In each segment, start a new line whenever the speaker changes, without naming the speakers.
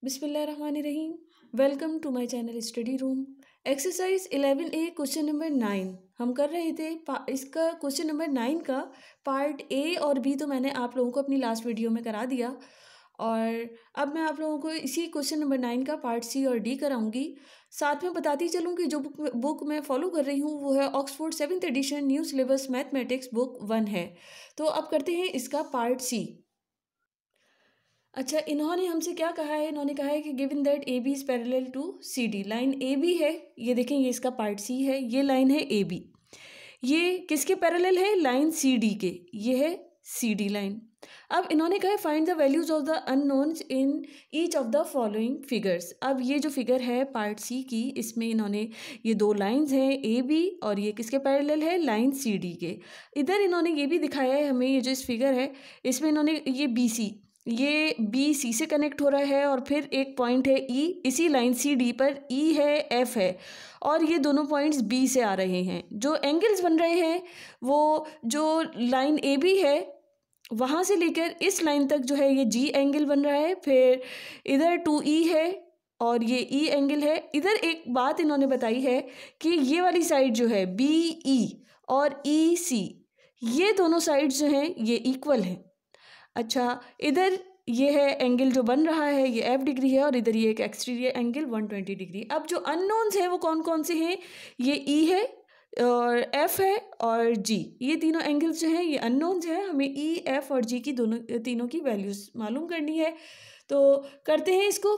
बिस्मिल्लाहिर्रहमानिर्रहीम। Welcome to my channel study room. Exercise 11A question number 9 हम कर रहे थे। इसका क्वेश्चन नंबर 9 का पार्ट ए और बी तो मैंने आप लोगों को अपनी लास्ट वीडियो में करा दिया, और अब मैं आप लोगों को इसी क्वेश्चन नंबर 9 का पार्ट सी और डी कराऊंगी। साथ में बताती चलूँ कि जो बुक मैं फॉलो कर रही हूँ वो है Oxford 7th edition new syllabus mathematics book 1 है। तो अब करते हैं इसका पार्ट सी। अच्छा, इन्होंने हमसे क्या कहा है? इन्होंने कहा है कि given that A B is parallel to C D. Line A B है, ये देखें, ये इसका पार्ट सी है, ये लाइन है ए बी। ये किसके पैरेलल है? लाइन सी डी के। ये है सी डी लाइन। अब इन्होंने कहा है find the values of the unknowns in each of the following figures. अब ये जो फिगर है पार्ट सी की, इसमें इन्होंने ये दो लाइंस हैं ए बी, और ये किसके पैरेलल है? लाइन सी डी के। इधर इन्होंने ये भी दिखाया है हमें, ये जो इस फिगर है इसमें इन्होंने ये बी सी, ये बी सी से कनेक्ट हो रहा है, और फिर एक पॉइंट है ई, इसी लाइन सी डी पर ई है, एफ है, और ये दोनों पॉइंट्स बी से आ रहे हैं। जो एंगल्स बन रहे हैं वो जो लाइन ए बी है वहाँ से लेकर इस लाइन तक जो है ये जी एंगल बन रहा है, फिर इधर 2E है और ये ई एंगल है। इधर एक बात इन्होंने बताई है कि ये वाली साइड जो है बी ई और ई सी, ये दोनों साइड्स जो हैं ये इक्वल हैं। अच्छा, इधर ये है एंगल जो बन रहा है, ये एफ डिग्री है, और इधर ये एक एक्सटीरियर एंगल 120 डिग्री। अब जो अननोन्स हैं वो कौन कौन से हैं? ये ई है और एफ है और जी, ये तीनों एंगल्स जो हैं ये अननोन्स हैं। हमें ई एफ और जी की तीनों की वैल्यूज मालूम करनी है। तो करते हैं इसको।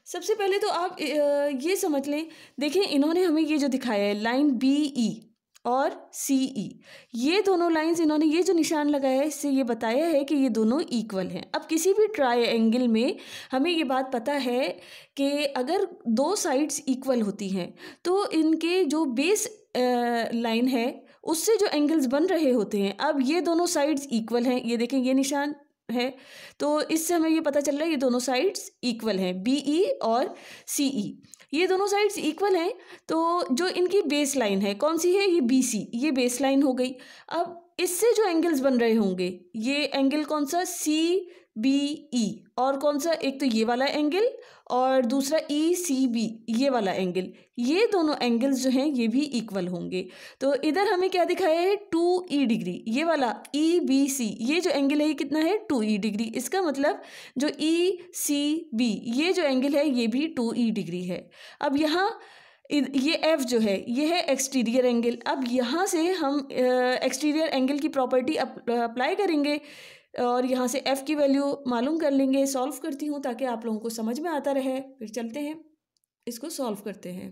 सबसे पहले तो आप ये समझ लें, देखें इन्होंने हमें ये जो दिखाया है लाइन बी ई और सी ई, ये दोनों लाइंस इन्होंने ये जो निशान लगाया है इससे ये बताया है कि ये दोनों इक्वल हैं। अब किसी भी ट्रायंगल में हमें ये बात पता है कि अगर दो साइड्स इक्वल होती हैं तो इनके जो बेस लाइन है उससे जो एंगल्स बन रहे होते हैं, अब ये दोनों साइड्स इक्वल हैं, ये देखें ये निशान है, तो इससे हमें ये पता चल रहा है ये दोनों साइड्स इक्वल हैं, बी ई और सी ई, ये दोनों साइड्स इक्वल हैं। तो जो इनकी बेस लाइन है कौन सी है? ये बी सी, ये बेस लाइन हो गई। अब इससे जो एंगल्स बन रहे होंगे, ये एंगल कौन सा? सी बी ई, और कौन सा? एक तो ये वाला एंगल और दूसरा ई सी बी, ये वाला एंगल, ये दोनों एंगल्स जो हैं ये भी इक्वल होंगे। तो इधर हमें क्या दिखाया है? 2E डिग्री, ये वाला ई बी सी, ये जो एंगल है ये कितना है? 2E degree. इसका मतलब जो ई सी बी, ये जो एंगल है ये भी 2E डिग्री है। अब यहाँ ये एफ जो है ये है एक्सटीरियर एंगल। अब यहाँ से हम एक्सटीरियर एंगल की प्रॉपर्टी अप्लाई करेंगे और यहाँ से एफ की वैल्यू मालूम कर लेंगे। सॉल्व करती हूँ ताकि आप लोगों को समझ में आता रहे, फिर चलते हैं इसको सॉल्व करते हैं।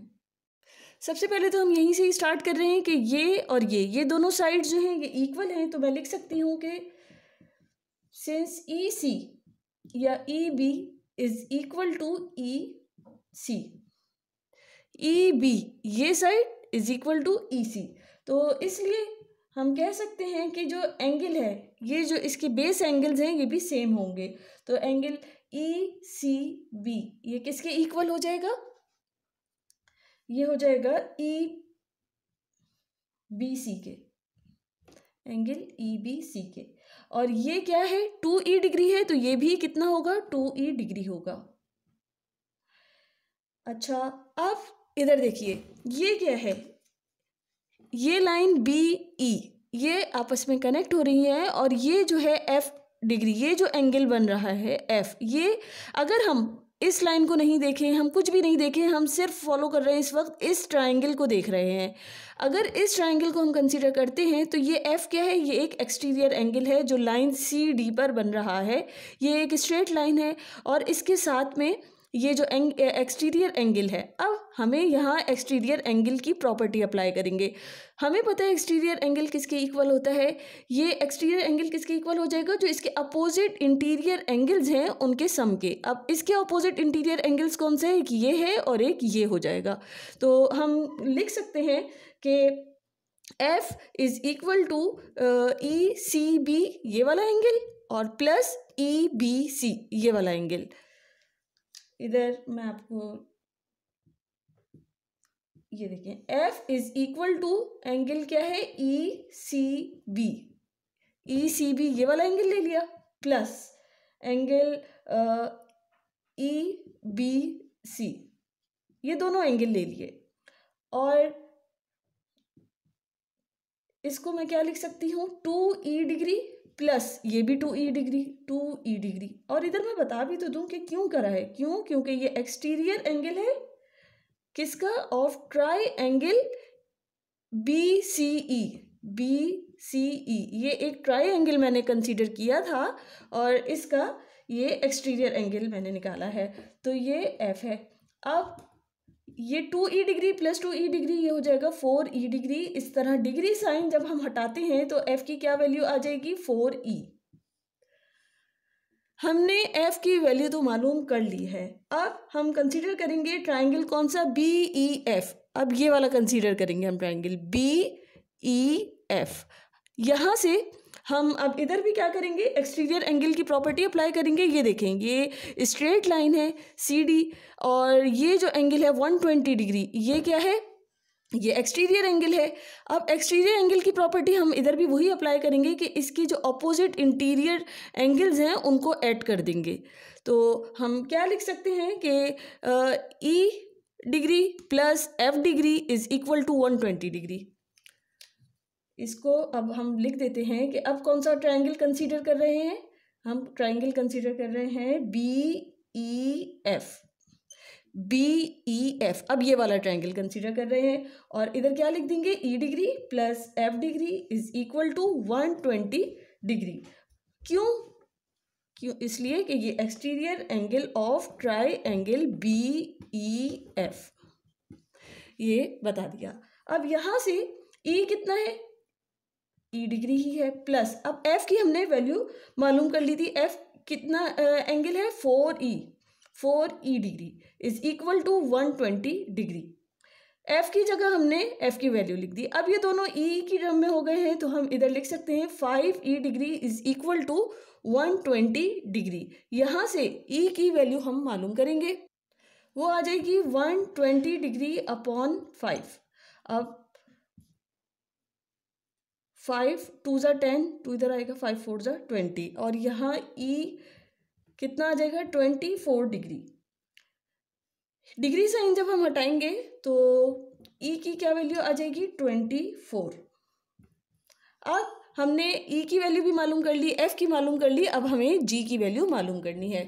सबसे पहले तो हम यहीं से ही स्टार्ट कर रहे हैं कि ये और ये दोनों साइड्स जो हैं ये इक्वल हैं। तो मैं लिख सकती हूँ कि सिंस ई सी या E B is equal to E C, E B ये side is equal to E C, तो इसलिए हम कह सकते हैं कि जो एंगल है ये जो इसके बेस एंगल्स हैं ये भी सेम होंगे। तो एंगल ई सी बी ये किसके इक्वल हो जाएगा? ये हो जाएगा ई बी सी के, एंगल ई बी सी के। और ये क्या है? 2E डिग्री है, तो ये भी कितना होगा? 2E डिग्री होगा। अच्छा, अब इधर देखिए ये क्या है? ये लाइन बी ई ये आपस में कनेक्ट हो रही है, और ये जो है एफ डिग्री, ये जो एंगल बन रहा है एफ, ये अगर हम इस लाइन को नहीं देखें, हम कुछ भी नहीं देखें, हम सिर्फ फॉलो कर रहे हैं इस वक्त इस ट्रायंगल को देख रहे हैं, अगर इस ट्रायंगल को हम कंसीडर करते हैं तो ये एफ क्या है? ये एक एक्सटीरियर एंगल है जो लाइन सी डी पर बन रहा है। ये एक स्ट्रेट लाइन है और इसके साथ में ये जो एक्सटीरियर एंगल है। अब हमें यहाँ एक्सटीरियर एंगल की प्रॉपर्टी अप्लाई करेंगे। हमें पता है एक्सटीरियर एंगल किसके इक्वल होता है? ये एक्सटीरियर एंगल किसके इक्वल हो जाएगा? जो इसके अपोजिट इंटीरियर एंगल्स हैं उनके सम के। अब इसके अपोजिट इंटीरियर एंगल्स कौन से हैं? एक ये है और एक ये हो जाएगा। तो हम लिख सकते हैं कि F is equal to E C B ये वाला एंगल और प्लस ई बी सी ये वाला एंगल। इधर मैं आपको ये देखें, F is equal to angle क्या है? ई सी बी, ई सी बी ये वाला एंगल ले लिया, प्लस एंगल ABC, ये दोनों एंगल ले लिए और इसको मैं क्या लिख सकती हूँ 2E डिग्री प्लस ये भी 2E डिग्री 2E डिग्री। और इधर मैं बता भी तो दूं कि क्यों करा है, क्यों, क्योंकि ये एक्सटीरियर एंगल है किसका, of try angle BCE। BCE ये एक ट्राई एंगल मैंने कंसीडर किया था और इसका ये एक्सटीरियर एंगल मैंने निकाला है, तो ये F है। अब ये 2E degree plus 2E degree ये हो जाएगा 4E डिग्री। इस तरह डिग्री साइन जब हम हटाते हैं तो F की क्या वैल्यू आ जाएगी 4E। हमने F की वैल्यू तो मालूम कर ली है। अब हम कंसीडर करेंगे ट्राइंगल कौन सा, BEF। अब ये वाला कंसीडर करेंगे हम ट्राइंगल BEF। यहाँ से हम अब इधर भी क्या करेंगे, एक्सटीरियर एंगल की प्रॉपर्टी अप्लाई करेंगे। ये देखेंगे ये स्ट्रेट लाइन है CD और ये जो एंगल है 120 डिग्री, ये क्या है, ये एक्सटीरियर एंगल है। अब एक्सटीरियर एंगल की प्रॉपर्टी हम इधर भी वही अप्लाई करेंगे कि इसकी जो अपोजिट इंटीरियर एंगल्स हैं उनको ऐड कर देंगे। तो हम क्या लिख सकते हैं कि E degree plus F degree is equal to 120 degree. इसको अब हम लिख देते हैं कि अब कौन सा ट्रायंगल कंसीडर कर रहे हैं, हम ट्रायंगल कंसीडर कर रहे हैं BEF। अब ये वाला ट्रायंगल कंसीडर कर रहे हैं और इधर क्या लिख देंगे, E degree plus F degree is equal to 120 degree. क्यों, इसलिए कि ये exterior angle of triangle BEF, ये बता दिया। अब यहाँ से E कितना है, E डिग्री ही है, प्लस अब F की हमने वैल्यू मालूम कर ली थी। F कितना एंगल है 4E degree is equal to 120 degree. F की जगह हमने F की वैल्यू लिख दी। अब ये दोनों E की टर्म में हो गए हैं तो हम इधर लिख सकते हैं 5E degree is equal to 120 degree. यहाँ से E की वैल्यू हम मालूम करेंगे, वो आ जाएगी 120 डिग्री अपॉन 5। अब 5 2 ज़ा 10, 2 इधर आएगा, 5 4 ज़ा 20 और यहाँ E कितना आ जाएगा 24 डिग्री। डिग्री साइन जब हम हटाएंगे तो E की क्या वैल्यू आ जाएगी 24। अब हमने E की वैल्यू भी मालूम कर ली, F की मालूम कर ली, अब हमें G की वैल्यू मालूम करनी है।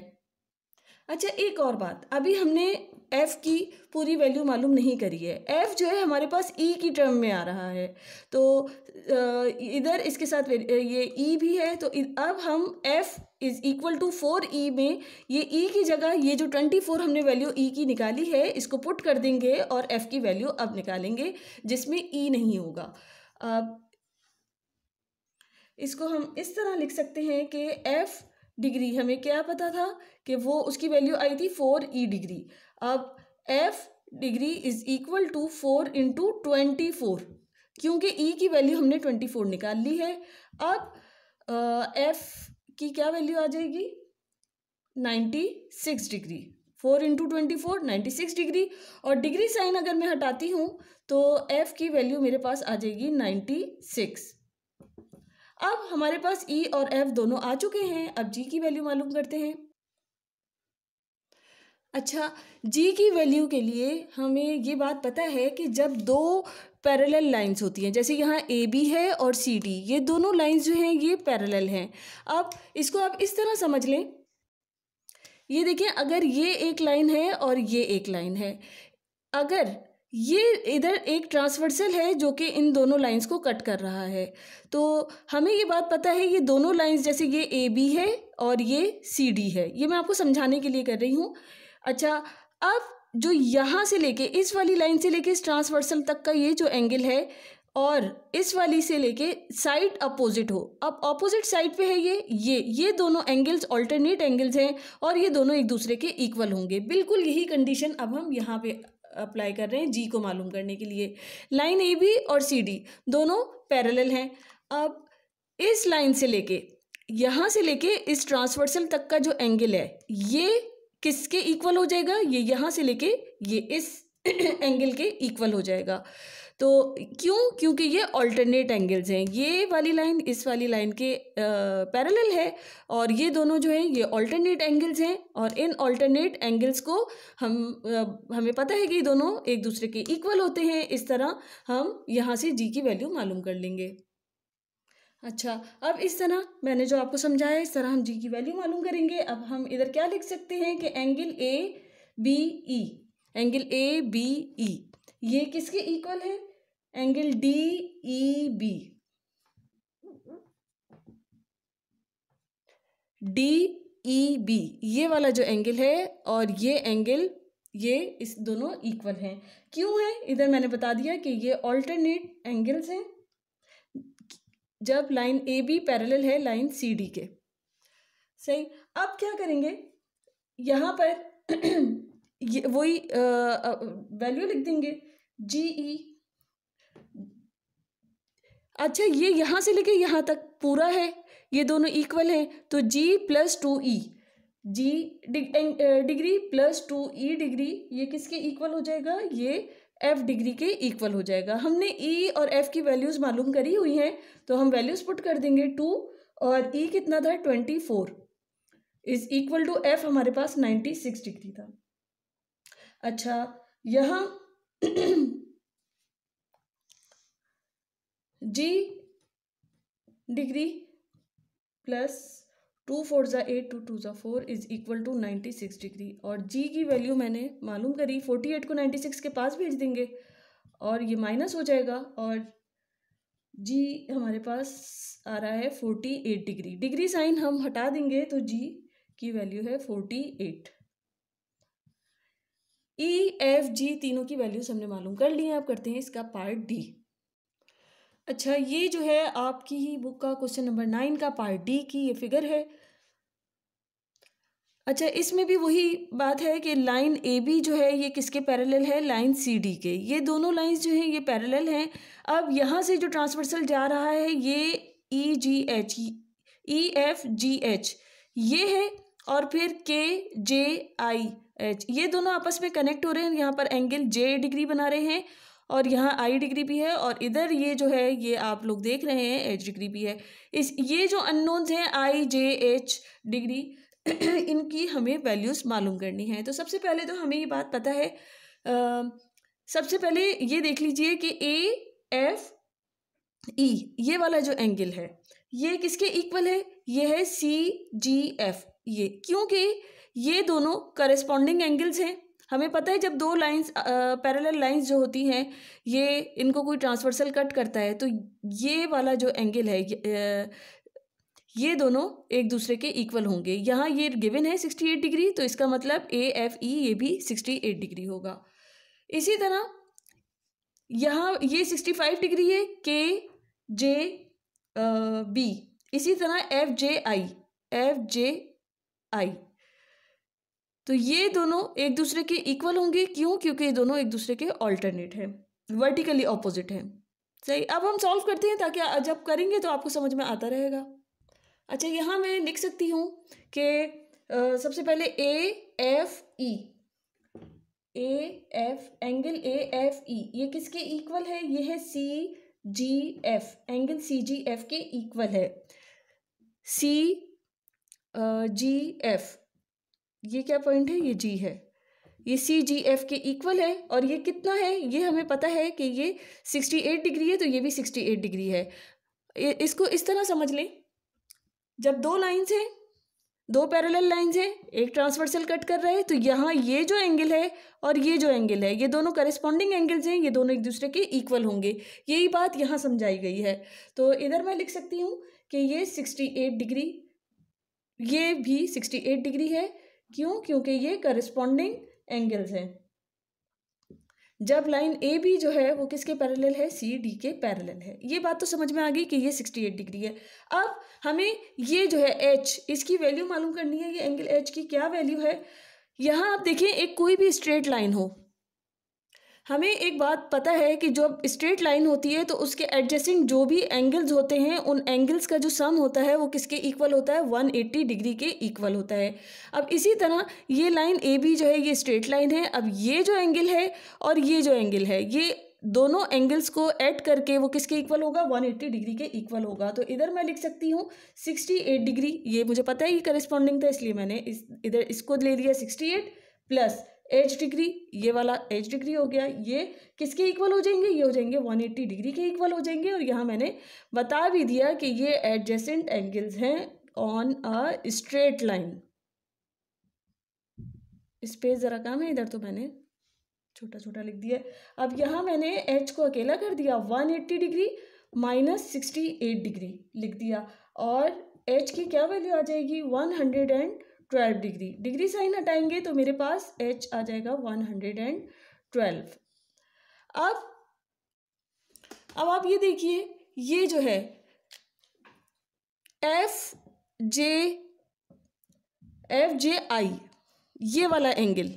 अच्छा एक और बात, अभी हमने F की पूरी वैल्यू मालूम नहीं करी है। F जो है हमारे पास E की टर्म में आ रहा है, तो इधर इसके साथ ये E भी है, तो अब हम F is equal to 4E में ये E की जगह ये जो 24 हमने वैल्यू E की निकाली है इसको पुट कर देंगे और F की वैल्यू अब निकालेंगे जिसमें E नहीं होगा। अब इसको हम इस तरह लिख सकते हैं कि F डिग्री हमें क्या पता था कि वो उसकी वैल्यू आई थी 4E डिग्री। अब F degree is equal to 4 into 24, क्योंकि E की वैल्यू हमने 24 निकाल ली है। अब F की क्या वैल्यू आ जाएगी 96 डिग्री, 4 इंटू 24 96 डिग्री। और डिग्री साइन अगर मैं हटाती हूँ तो F की वैल्यू मेरे पास आ जाएगी 96। अब हमारे पास E और F दोनों आ चुके हैं, अब G की वैल्यू मालूम करते हैं। अच्छा, G की वैल्यू के लिए हमें ये बात पता है कि जब दो पैरेलल लाइंस होती हैं, जैसे यहाँ AB है और CD, ये दोनों लाइंस जो हैं ये पैरेलल हैं। अब इसको आप इस तरह समझ लें, ये देखिए अगर ये एक लाइन है और ये एक लाइन है, अगर ये इधर एक ट्रांसवर्सल है जो कि इन दोनों लाइंस को कट कर रहा है, तो हमें ये बात पता है ये दोनों लाइंस, जैसे ये AB है और ये CD है, ये मैं आपको समझाने के लिए कर रही हूँ। अच्छा, अब जो यहाँ से लेके इस वाली लाइन से लेके इस ट्रांसवर्सल तक का ये जो एंगल है और इस वाली से लेके साइड अपोजिट हो, अब अपोजिट साइड पे है ये दोनों एंगल्स ऑल्टरनेट एंगल्स हैं और ये दोनों एक दूसरे के इक्वल होंगे। बिल्कुल यही कंडीशन अब हम यहाँ पे अप्लाई कर रहे हैं G को मालूम करने के लिए। लाइन AB और CD दोनों पैरेलल हैं। अब इस लाइन से लेके यहाँ से लेके इस ट्रांसवर्सल तक का जो एंगल है ये किसके इक्वल हो जाएगा, ये यहाँ से लेके ये इस एंगल के इक्वल हो जाएगा। तो क्यों? क्योंकि ये ऑल्टरनेट एंगल्स हैं, ये वाली लाइन इस वाली लाइन के पैरेलल है और ये दोनों जो हैं ये ऑल्टरनेट एंगल्स हैं। और इन ऑल्टरनेट एंगल्स को हमें पता है कि दोनों एक दूसरे के इक्वल होते हैं। इस तरह हम यहाँ से जी की वैल्यू मालूम कर लेंगे। अच्छा, अब इस तरह मैंने जो आपको समझाया इस तरह हम जी की वैल्यू मालूम करेंगे। अब हम इधर क्या लिख सकते हैं कि angle A B E, angle A B E ये किसके इक्वल है? Angle D E B, D E B ये वाला जो एंगल है और ये एंगल ये इस दोनों इक्वल हैं। क्यों है? इधर मैंने बता दिया कि ये ऑल्टरनेट एंगल्स हैं जब लाइन ए बी पैरेलल है लाइन सी डी के। सही। अब क्या करेंगे, यहाँ पर ये वही वैल्यू लिख देंगे जी ई। अच्छा, ये यहाँ से लेके यहाँ तक पूरा है, ये दोनों इक्वल हैं, तो जी प्लस 2e, जी डिग्री प्लस 2e डिग्री ये किसके इक्वल हो जाएगा? ये f डिग्री के इक्वल हो जाएगा। हमने e और f की वैल्यूज़ मालूम करी हुई हैं, तो हम वैल्यूज़ पुट कर देंगे 2 और e कितना था 24 इज इक्वल टू f हमारे पास 96 डिग्री था। अच्छा, यहाँ g डिग्री प्लस 2 4 ज़ा 8 2 2 ज़ा 4 इज इक्वल टू 96 डिग्री और g की वैल्यू मैंने मालूम करी, 48 को 96 के पास भेज देंगे और ये माइनस हो जाएगा और g हमारे पास आ रहा है 48 डिग्री। डिग्री साइन हम हटा देंगे तो g की वैल्यू है 48। E F G तीनों की वैल्यूज हमने मालूम कर ली हैं। अब करते हैं इसका पार्ट डी। अच्छा, ये जो है आपकी ही बुक का क्वेश्चन नंबर 9 का पार्ट डी की ये फिगर है। अच्छा, इसमें भी वही बात है कि लाइन ए बी जो है ये किसके पैरेलल है? लाइन सी डी के। ये दोनों लाइंस जो हैं ये पैरेलल हैं। अब यहाँ से जो ट्रांसवर्सल जा रहा है ये E G H, E F G H ये है और फिर के जे आई एच ये दोनों आपस में कनेक्ट हो रहे हैं। यहाँ पर एंगल जे डिग्री बना रहे हैं और यहाँ आई डिग्री भी है और इधर ये जो है ये आप लोग देख रहे हैं एच डिग्री भी है। ये जो अननोन्स हैं आई जे एच डिग्री इनकी हमें वैल्यूज़ मालूम करनी है। तो सबसे पहले तो हमें ये बात पता है, सबसे पहले ये देख लीजिए कि ए एफ ई ये वाला जो एंगल है ये किसके इक्वल है? ये है सी जी एफ। ये क्योंकि ये दोनों करस्पॉन्डिंग एंगल्स हैं। हमें पता है जब दो लाइंस पैरेलल लाइंस जो होती हैं ये इनको कोई ट्रांसवर्सल कट करता है तो ये वाला जो एंगल है ये दोनों एक दूसरे के इक्वल होंगे। यहाँ ये गिवन है 68 डिग्री तो इसका मतलब ए एफ ई ये भी 68 डिग्री होगा। इसी तरह यहाँ ये 65 डिग्री है के जे बी, इसी तरह एफ जे आई तो ये दोनों एक दूसरे के इक्वल होंगे। क्यों? क्योंकि ये दोनों एक दूसरे के ऑल्टरनेट हैं, वर्टिकली ऑपोजिट हैं। सही। अब हम सॉल्व करते हैं ताकि जब करेंगे तो आपको समझ में आता रहेगा। अच्छा, यहाँ मैं लिख सकती हूँ कि सबसे पहले A F angle A F E ये किसके इक्वल है? ये है सी जी एफ, एंगल सी जी एफ के इक्वल है। सी जी एफ ये क्या पॉइंट है? ये जी है, ये सी जी एफ के इक्वल है और ये कितना है? ये हमें पता है कि ये 68 डिग्री है तो ये भी 68 डिग्री है। इसको इस तरह समझ लें, जब दो लाइंस हैं, दो पैरेलल लाइंस हैं, एक ट्रांसवर्सल कट कर रहा है तो यहाँ ये जो एंगल है और ये जो एंगल है ये दोनों करस्पॉन्डिंग एंगल्स हैं, ये दोनों एक दूसरे के इक्वल होंगे। यही बात यहाँ समझाई गई है। तो इधर मैं लिख सकती हूँ कि ये 68 डिग्री, ये भी 68 डिग्री है। क्यों? क्योंकि ये करस्पॉन्डिंग एंगल्स हैं। जब लाइन ए बी जो है वो किसके पैरेलल है? सी डी के पैरेलल है। ये बात तो समझ में आ गई कि ये 68 डिग्री है। अब हमें ये जो है एच इसकी वैल्यू मालूम करनी है। ये एंगल एच की क्या वैल्यू है? यहाँ आप देखिए, एक कोई भी स्ट्रेट लाइन हो, हमें एक बात पता है कि जब स्ट्रेट लाइन होती है तो उसके एडजेसेंट जो भी एंगल्स होते हैं उन एंगल्स का जो सम होता है वो किसके इक्वल होता है? 180 डिग्री के इक्वल होता है। अब इसी तरह ये लाइन ए बी जो है ये स्ट्रेट लाइन है। अब ये जो एंगल है और ये जो एंगल है ये दोनों एंगल्स को ऐड करके वो किसके इक्वल होगा, 180 डिग्री के इक्वल होगा। तो इधर मैं लिख सकती हूँ 68 डिग्री, ये मुझे पता है ये करस्पॉन्डिंग था इसलिए मैंने इधर इसको ले लिया 68 प्लस एच डिग्री, ये वाला एच डिग्री हो गया, ये किसके इक्वल हो जाएंगे, ये हो जाएंगे 180 डिग्री के इक्वल हो जाएंगे। और यहाँ मैंने बता भी दिया कि ये एडजेसेंट एंगल्स हैं on a straight line. Space ज़रा कम है इधर तो मैंने छोटा छोटा लिख दिया। अब यहाँ मैंने एच को अकेला कर दिया, 180 डिग्री माइनस 68 डिग्री लिख दिया, और एच की क्या वैल्यू आ जाएगी, 112 डिग्री। डिग्री साइन हटाएंगे तो मेरे पास एच आ जाएगा 112। अब आप ये देखिए, ये जो है एफ जे आई, ये वाला एंगल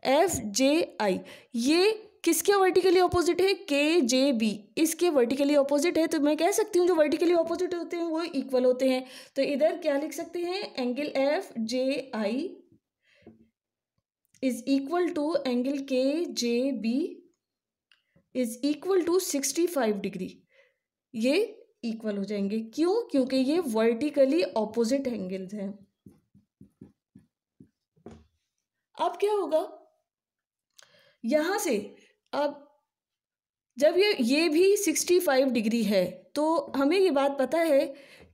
एफ जे आई, ये किसके वर्टिकली ऑपोजिट है, के जे बी, इसके वर्टिकली ऑपोजिट है। तो मैं कह सकती हूँ जो वर्टिकली ऑपोजिट होते हैं वो इक्वल होते हैं। तो इधर क्या लिख सकते हैं, angle F J I is equal to angle K J B is equal to 65 degree. ये इक्वल हो जाएंगे, क्यों, क्योंकि ये वर्टिकली ऑपोजिट एंगल्स हैं। अब क्या होगा यहाँ से, अब जब ये भी 65 डिग्री है तो हमें ये बात पता है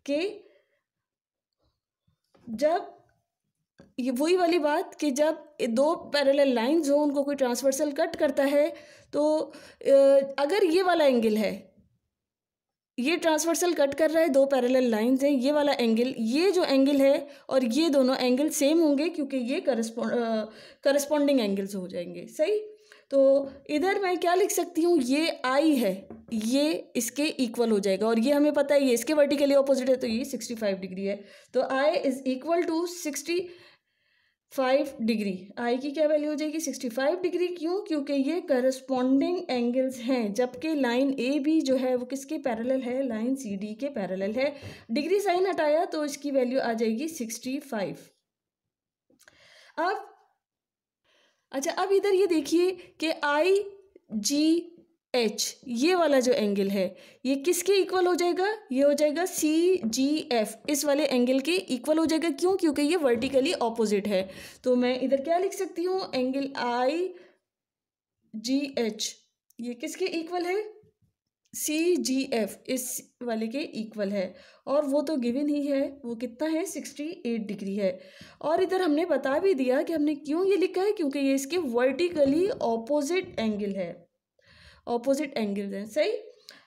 कि जब ये वही वाली बात कि जब दो पैरेलल लाइंस हो उनको कोई ट्रांसवर्सल कट करता है तो अगर ये वाला एंगल है, ये ट्रांसवर्सल कट कर रहा है, दो पैरेलल लाइंस हैं, ये वाला एंगल, ये जो एंगल है और ये दोनों एंगल सेम होंगे क्योंकि ये करस्पॉन्डिंग एंगल्स हो जाएंगे, सही। तो इधर मैं क्या लिख सकती हूँ, ये आई है, ये इसके इक्वल हो जाएगा, और ये हमें पता है ये इसके वर्टिकली ऑपोजिट है तो ये 65 डिग्री है। तो आई इज इक्वल टू 65 डिग्री। आई की क्या वैल्यू हो जाएगी, 65 डिग्री। क्यों, क्योंकि ये करस्पॉन्डिंग एंगल्स हैं, जबकि लाइन ए बी जो है वो किसके पैरेलल है, लाइन सी डी के पैरेलल है। डिग्री साइन हटाया तो इसकी वैल्यू आ जाएगी 65। अब अच्छा, अब इधर ये देखिए कि आई जी एच, ये वाला जो एंगल है ये किसके इक्वल हो जाएगा, ये हो जाएगा सी जी एफ, इस वाले एंगल के इक्वल हो जाएगा। क्यों, क्योंकि ये वर्टिकली ऑपोजिट है। तो मैं इधर क्या लिख सकती हूँ, एंगल आई जी एच ये किसके इक्वल है, सी जी एफ, इस वाले के इक्वल है, और वो तो गिवन ही है, वो कितना है, 68 डिग्री है। और इधर हमने बता भी दिया कि हमने क्यों ये लिखा है, क्योंकि ये इसके वर्टिकली ऑपोजिट एंगल है, ऑपोजिट एंगल्स हैं, सही।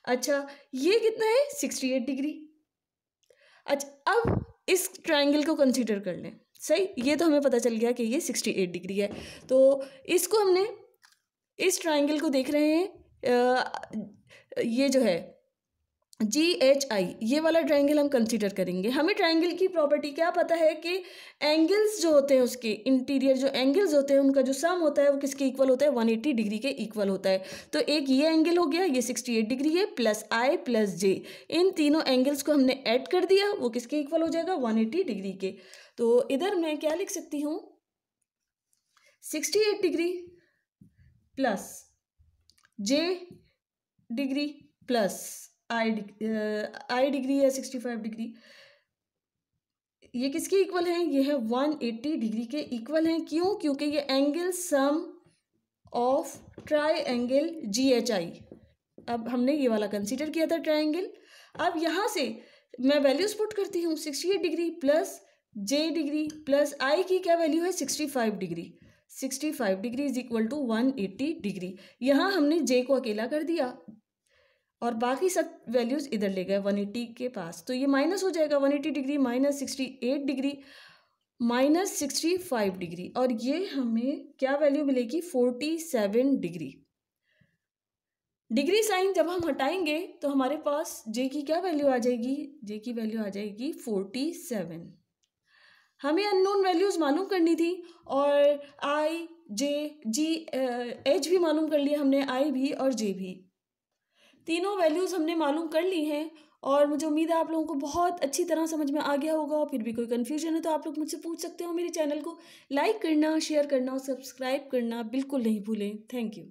अच्छा, ये कितना है, 68 डिग्री। अच्छा, अब इस ट्रायंगल को कंसीडर कर लें, सही। ये तो हमें पता चल गया कि ये 68 डिग्री है। तो इसको हमने, इस ट्रायंगल को देख रहे हैं, ये जो है जी एच आई, ये वाला ट्रायंगल हम कंसीडर करेंगे। हमें ट्रायंगल की प्रॉपर्टी क्या पता है कि एंगल्स जो होते हैं उसके इंटीरियर जो एंगल्स होते हैं उनका जो सम होता है वो किसके इक्वल होता है, 180 डिग्री के इक्वल होता है। तो एक ये एंगल हो गया, ये 68 डिग्री है, प्लस आई प्लस जे, इन तीनों एंगल्स को हमने ऐड कर दिया, वो किसके इक्वल हो जाएगा, 180 डिग्री के। तो इधर मैं क्या लिख सकती हूँ, 68 degree plus J degree plus आई डिग्री है 65 डिग्री, ये किसके इक्वल हैं, ये है 180 डिग्री के इक्वल हैं। क्यों, क्योंकि ये angle sum of try angle G H I, अब हमने ये वाला कंसीडर किया था ट्रायंगल। अब यहाँ से मैं वैल्यूज पुट करती हूँ, 68 degree plus J degree plus I की क्या वैल्यू है, 65 degree. 65 degree is equal to 180 degree. यहाँ हमने जे को अकेला कर दिया और बाकी सब वैल्यूज़ इधर ले गए 180 के पास, तो ये माइनस हो जाएगा, 180 degree minus 68 degree minus 65 degree, और ये हमें क्या वैल्यू मिलेगी, 47 डिग्री। डिग्री साइन जब हम हटाएंगे तो हमारे पास जे की क्या वैल्यू आ जाएगी, जे की वैल्यू आ जाएगी 47। हमें अननोन वैल्यूज़ मालूम करनी थी, और आई जे जी एच भी मालूम कर लिया हमने, आई भी और जे भी, तीनों वैल्यूज़ हमने मालूम कर ली हैं। और मुझे उम्मीद है आप लोगों को बहुत अच्छी तरह समझ में आ गया होगा। और फिर भी कोई कन्फ्यूजन है तो आप लोग मुझसे पूछ सकते हो। मेरे चैनल को लाइक करना, शेयर करना और सब्सक्राइब करना बिल्कुल नहीं भूलें। Thank you.